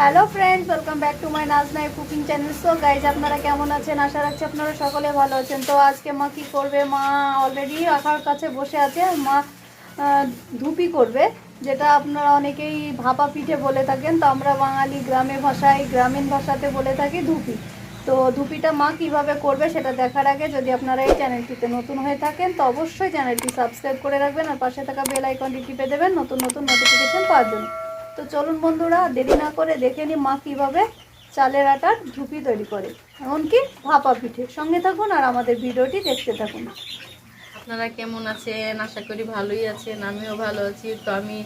Hello friends, welcome back to my নাজনাই cooking channel. So guys, আপনারা কেমন আছেন? আশা রাখছি আপনারা সকলে ভালো আছেন। তো আজকে মা কি করবে? মা অলরেডি আঁকার কাছে বসে আছে। মা ধুপি করবে, যেটা আপনারা অনেকেই ভাপা পিঠে বলে থাকেন। তো আমরা বাঙালি গ্রামীণ ভাষাতে বলে থাকি ধুপি। তো ধুপিটা মা কিভাবে করবে সেটা দেখার আগে যদি আপনারা এই চ্যানেলটিতে নতুন হয়ে থাকেন তো অবশ্যই চ্যানেলটি সাবস্ক্রাইব করে রাখবেন আর পাশে থাকা বেল আইকনটি টিপে দেবেন নতুন নতুন নোটিফিকেশন পাওয়ার জন্য। তো চলুন বন্ধুরা, দেরি না করে দেখে নিই মা কীভাবে চালের আটার ধুপি তৈরি করে, এমনকি ভাপা পিঠে। সঙ্গে থাকুন আর আমাদের ভিডিওটি দেখতে থাকুন। আপনারা কেমন আছেন? আশা করি ভালোই আছেন, আমিও ভালো আছি। তো আমি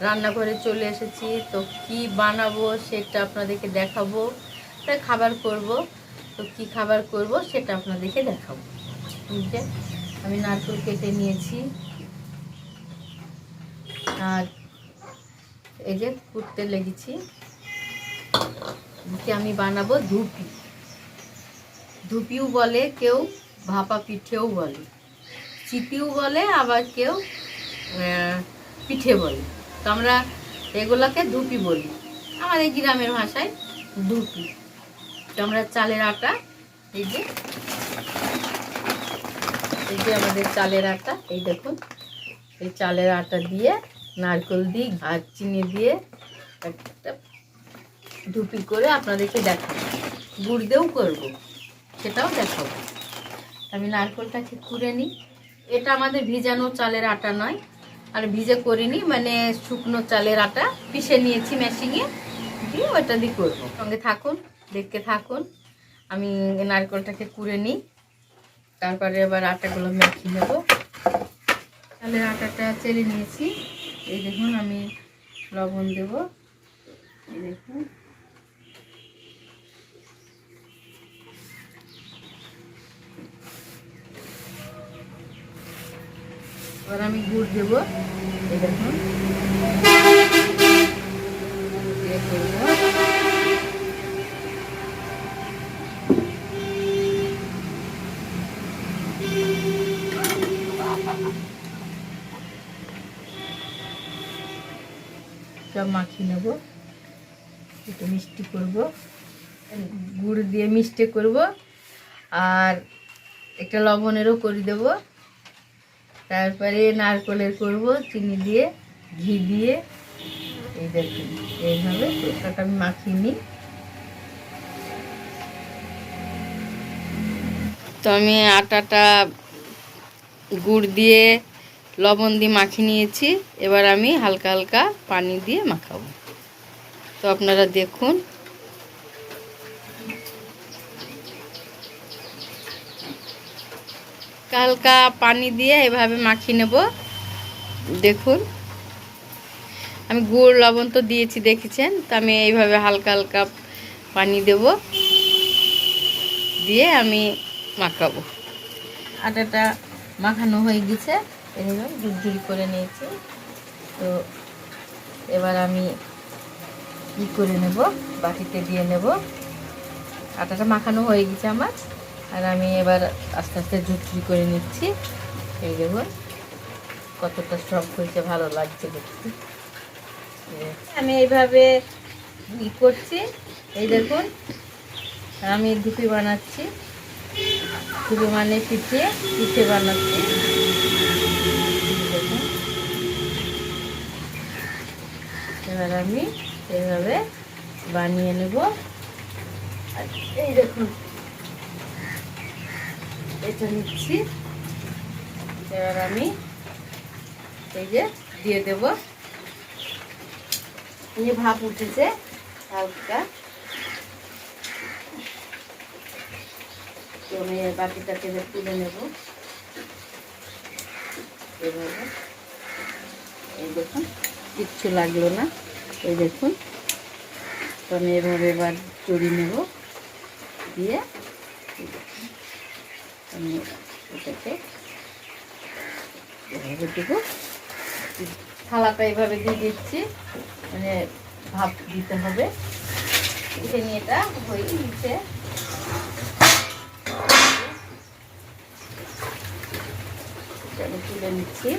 রান্নাঘরে চলে এসেছি। তো কি বানাবো সেটা আপনাদেরকে দেখাবো। তাই খাবার করব। তো কি খাবার করব সেটা আপনাদেরকে দেখাবো। যে আমি নারকেল কেটে নিয়েছি আর এই যে কুটতে লেগেছি। আমি বানাবো ধুপি। ধুপিও বলে কেউ, ভাপা পিঠেও বলে, চিপিও বলে, আবার কেউ পিঠে বলে। তো আমরা এগুলোকে ধুপি বলি, আমাদের গ্রামের ভাষায় ধুপি। তো আমরা চালের আটা, এই যে আমাদের চালের আটা, এই দেখুন, এই চালের আটা দিয়ে নারকেল দিই আর চিনি দিয়ে একটা ধুপি করে আপনাদেরকে দেখাবো। গুড় দিয়েও করবো, সেটাও দেখাবো। আমি নারকেলটাকে কুড়ে নিই। এটা আমাদের ভিজানো চালের আটা নয়, আর ভিজে করিনি, মানে শুকনো চালের আটা পিষে নিয়েছি মেশিনে দিয়ে, ওটা দিয়ে করবো। সঙ্গে থাকুন, দেখতে থাকুন। আমি নারকেলটাকে কুড়ে নিই, তারপরে এবার আটাগুলো মেখে নেব। চালের আটাটা চেলে নিয়েছি। এই দেখুন, আমি লবণ দেব। এই দেখুন, এবার আমি গুড় দেব। এই দেখুন, দিয়ে করবো। সব মাখিয়ে নেব, একটু মিষ্টি করব, গুড় দিয়ে মিষ্টি করব, আর একটা লবণেরও করে দেব। তারপরে নারকেলের করব চিনি দিয়ে, ঘি দিয়ে। এই দেখুন, এইভাবে ওটাটা আমি মাখিয়ে নিই। তো আমি আটাটা গুড় দিয়ে লবণ দিয়ে মাখিয়ে নিয়েছি। এবার আমি হালকা হালকা পানি দিয়ে মাখাবো। তো আপনারা দেখুন, হালকা পানি দিয়ে এভাবে মাখিয়ে নেব। দেখুন, আমি গুড় লবণ তো দিয়েছি দেখেছেন। তো আমি এইভাবে হালকা হালকা পানি দেব, দিয়ে আমি মাখাবো। আটাটা মাখানো হয়ে গেছে, এইভাবে ঝুরঝুরি করে নিয়েছি। তো এবার আমি কি করে নেব, বাটিতে দিয়ে নেব। আটাটা মাখানো হয়ে গেছে আমার, আর আমি এবার আস্তে আস্তে ঝুরঝুরি করে নিচ্ছি। এই দেখুন কতটা সফট হয়েছে, ভালো লাগছে দেখতে। আমি এইভাবে করছি। এই দেখুন, আমি ধুপি বানাচ্ছি। ধুপি মানে পিঠে বানাচ্ছি। দেখুন, এবার আমি এইভাবে বানিয়ে নেব। আর এই দেখুন, এটা নিচ্ছি। এবার আমি এই যে দিয়ে দেব। এই ভাপ উঠেছে হালকা। তো আমি বাটিটাকে তুলে নেব এভাবে। এই দেখুন, কিচ্ছু লাগলো না। এই দেখুন, তো আমি এভাবে এবার চড়িয়ে নেব, দিয়ে আমি এটাকে এভাবে দেবো। থালাটা এভাবে দিয়ে দিচ্ছি, মানে ভাপ দিতে হবে। এটা নিয়ে এটা হয়ে গেছে। আমি তুলে নিচ্ছি।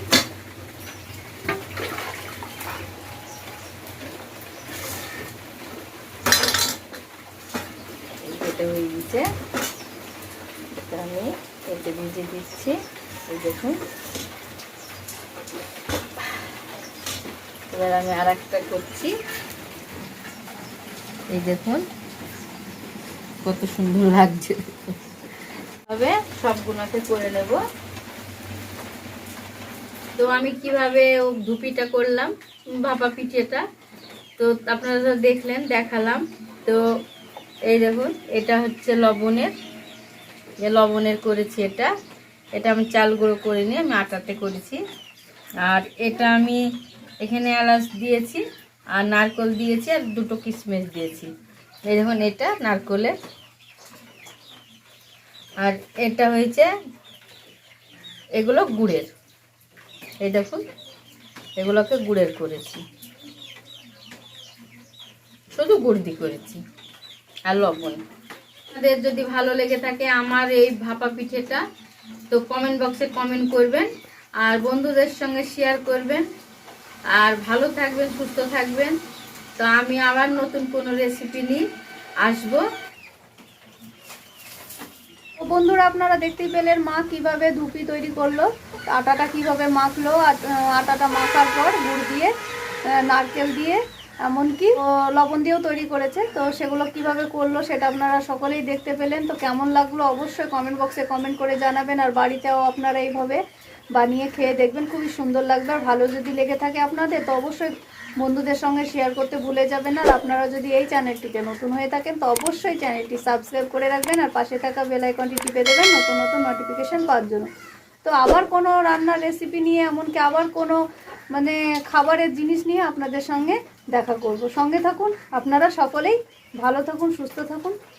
দিয়েছে, এটা আমি এতে ভিজে দিচ্ছি। এই দেখুন, এবার আমি আর একটা করছি। এই দেখুন কত সুন্দর লাগছে, তবে সবগুলোকে করে নেব। তো আমি কিভাবে ধুপিটা করলাম, ভাপা পিঠেটা, তো আপনারা তো দেখলেন, দেখালাম। তো এই দেখুন, এটা হচ্ছে লবণের করেছি। এটা আমি চাল গুঁড়ো করে নিয়ে আমি আটাতে করেছি। আর এটা আমি এখানে এলাচ দিয়েছি, আর নারকেল দিয়েছি, আর দুটো কিশমিশ দিয়েছি। এই দেখুন, এটা নারকেলের। আর এটা হয়েছে এগুলো গুড়ের। এই দেখুন, এগুলোকে গুড়ের করেছি, শুধু গুড় দিয়ে করেছি আর লবণ। আপনাদের যদি ভালো লেগে থাকে আমার এই ভাপা পিঠেটা, তো কমেন্ট বক্সে কমেন্ট করবেন, আর বন্ধুদের সঙ্গে শেয়ার করবেন। আর ভালো থাকবেন, সুস্থ থাকবেন। তো আমি আবার নতুন কোনো রেসিপি নিয়ে আসবো। তো বন্ধুরা, আপনারা দেখতেই পেলেন মা কিভাবে ধুপি তৈরি করলো, আটাটা কিভাবে মাখলো। আটাটা মাখার পর গুড় দিয়ে, নারকেল দিয়ে, এমনকি লবণ দিয়েও তৈরি করেছে। তো সেগুলো কিভাবে করলো সেটা আপনারা সকলেই দেখতে পেলেন। তো কেমন লাগলো অবশ্যই কমেন্ট বক্সে কমেন্ট করে জানাবেন। আর বাড়িতেও আপনারা এইভাবে বানিয়ে খেয়ে দেখবেন, খুবই সুন্দর লাগবে। আর ভালো যদি লেগে থাকে আপনাদের, তো অবশ্যই বন্ধুদের সঙ্গে শেয়ার করতে ভুলে যাবেন। আর আপনারা যদি এই চ্যানেলটিতে নতুন হয়ে থাকেন, তো অবশ্যই চ্যানেলটি সাবস্ক্রাইব করে রাখবেন, আর পাশে থাকা বেল আইকনটি টিপে দেবেন নতুন নতুন নোটিফিকেশন পাওয়ার জন্য। তো আবার কোনো রান্নার রেসিপি নিয়ে, এমনকি আবার কোনো খাবারের জিনিস নিয়ে আপনাদের সঙ্গে দেখা করব। সঙ্গে থাকুন, আপনারা সকলেই ভালো থাকুন, সুস্থ থাকুন।